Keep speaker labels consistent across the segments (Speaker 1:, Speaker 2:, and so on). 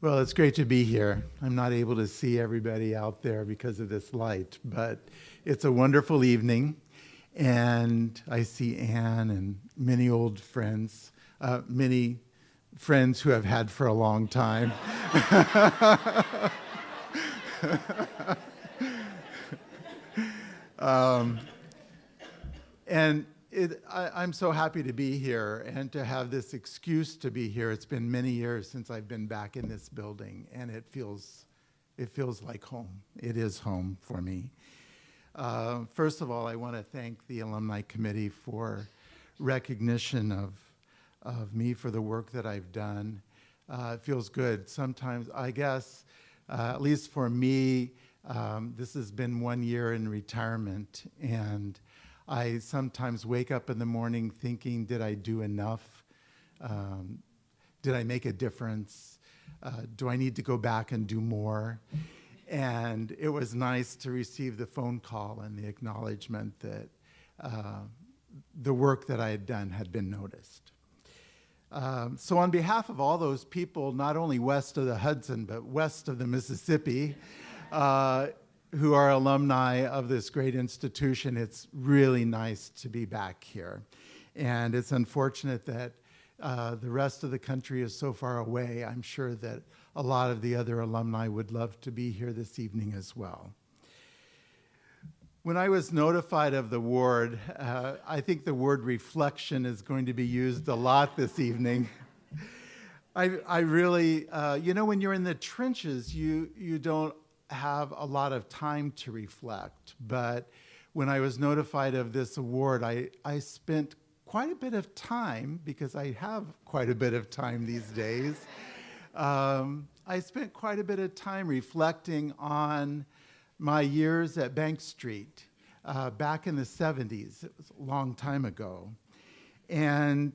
Speaker 1: Well, it's great to be here. I'm not able to see everybody out there because of this light, but it's a wonderful evening, and I see Anne and many old friends, many friends who I've had for a long time. And I'm so happy to be here and to have this excuse to be here. It's been many years since I've been back in this building, and it feels like home. It is home for me. First of all, I want to thank the Alumni Committee for recognition of me for the work that I've done. It feels good. Sometimes, I guess, at least for me, this has been 1 year in retirement, and I sometimes wake up in the morning thinking, did I do enough? Did I make a difference? Do I need to go back and do more? And it was nice to receive the phone call and the acknowledgement that the work that I had done had been noticed. So on behalf of all those people, not only west of the Hudson, but west of the Mississippi, who are alumni of this great institution, it's really nice to be back here. And it's unfortunate that the rest of the country is so far away. I'm sure that a lot of the other alumni would love to be here this evening as well. When I was notified of the award, I think the word reflection is going to be used a lot this evening. I really, when you're in the trenches, you don't have a lot of time to reflect, but when I was notified of this award, I spent quite a bit of time, because I have quite a bit of time these days. I spent quite a bit of time reflecting on my years at Bank Street back in the 70s. It was a long time ago. And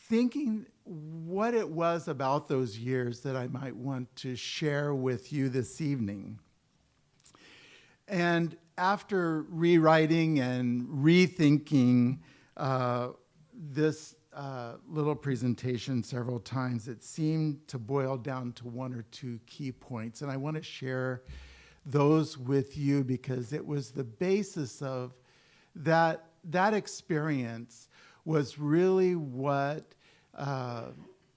Speaker 1: thinking what it was about those years that I might want to share with you this evening. And after rewriting and rethinking this little presentation several times, it seemed to boil down to one or two key points. And I want to share those with you because it was the basis of that experience was really what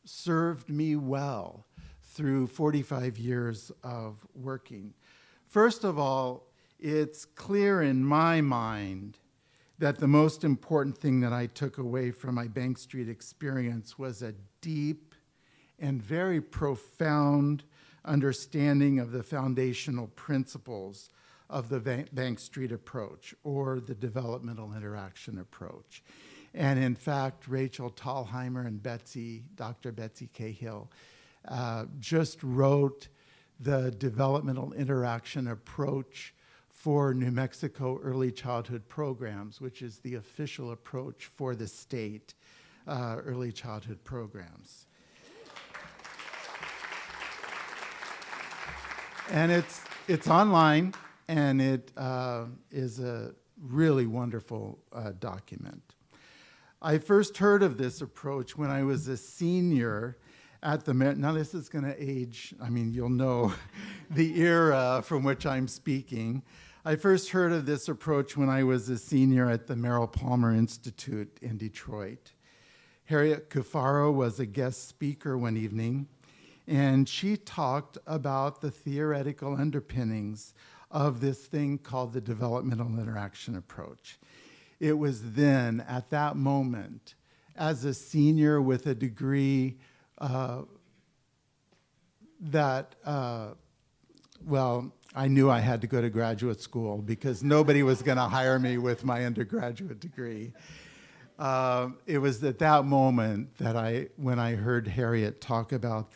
Speaker 1: served me well through 45 years of working. First of all, it's clear in my mind that the most important thing that I took away from my Bank Street experience was a deep and very profound understanding of the foundational principles of the Bank Street approach, or the developmental interaction approach. And in fact, Rachel Thalheimer and Dr. Betsy Cahill, just wrote the developmental interaction approach for New Mexico early childhood programs, which is the official approach for the state early childhood programs. And it's online, and it is a really wonderful document. I first heard of this approach when I was a senior at the now this is going to age, you'll know the era from which I'm speaking. I first heard of this approach when I was a senior at the Merrill Palmer Institute in Detroit. Harriet Cufaro was a guest speaker one evening, and she talked about the theoretical underpinnings of this thing called the developmental interaction approach. It was then, at that moment, as a senior with a degree I knew I had to go to graduate school because nobody was going to hire me with my undergraduate degree. It was at that moment that when I heard Harriet talk about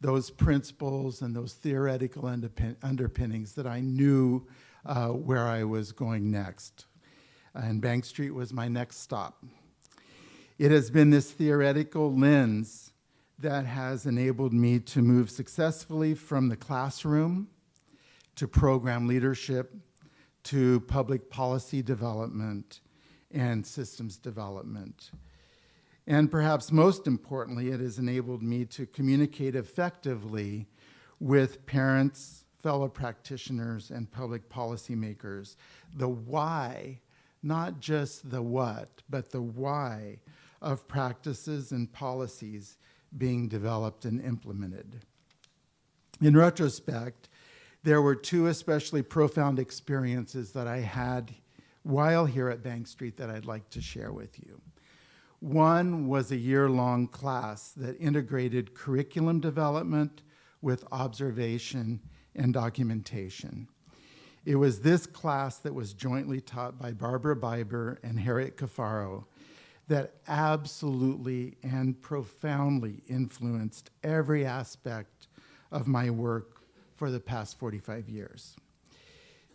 Speaker 1: those principles and those theoretical underpinnings, that I knew where I was going next. And Bank Street was my next stop. It has been this theoretical lens that has enabled me to move successfully from the classroom to program leadership to public policy development and systems development. And perhaps most importantly, it has enabled me to communicate effectively with parents, fellow practitioners, and public policymakers. The why, not just the what, but the why of practices and policies being developed and implemented. In retrospect, there were two especially profound experiences that I had while here at Bank Street that I'd like to share with you. One was a year-long class that integrated curriculum development with observation and documentation. It was this class that was jointly taught by Barbara Biber and Harriet Cafaro that absolutely and profoundly influenced every aspect of my work for the past 45 years.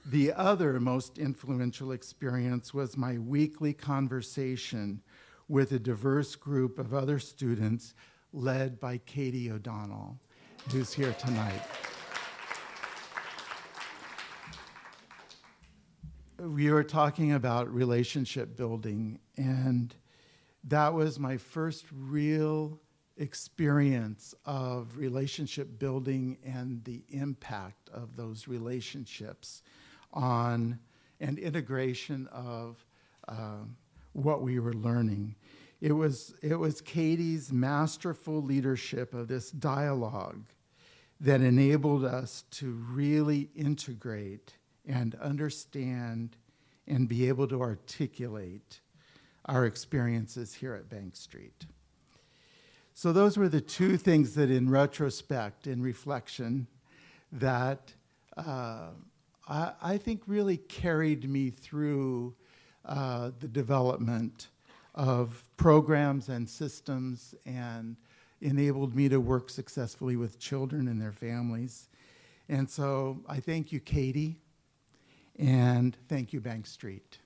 Speaker 1: The other most influential experience was my weekly conversation with a diverse group of other students led by Katie O'Donnell, who's here tonight. We were talking about relationship building, and that was my first real experience of relationship building and the impact of those relationships on and integration of what we were learning. It was Katie's masterful leadership of this dialogue that enabled us to really integrate and understand and be able to articulate our experiences here at Bank Street. So those were the two things that in retrospect, in reflection, that I think really carried me through the development of programs and systems and enabled me to work successfully with children and their families. And so I thank you, Katie, and thank you, Bank Street.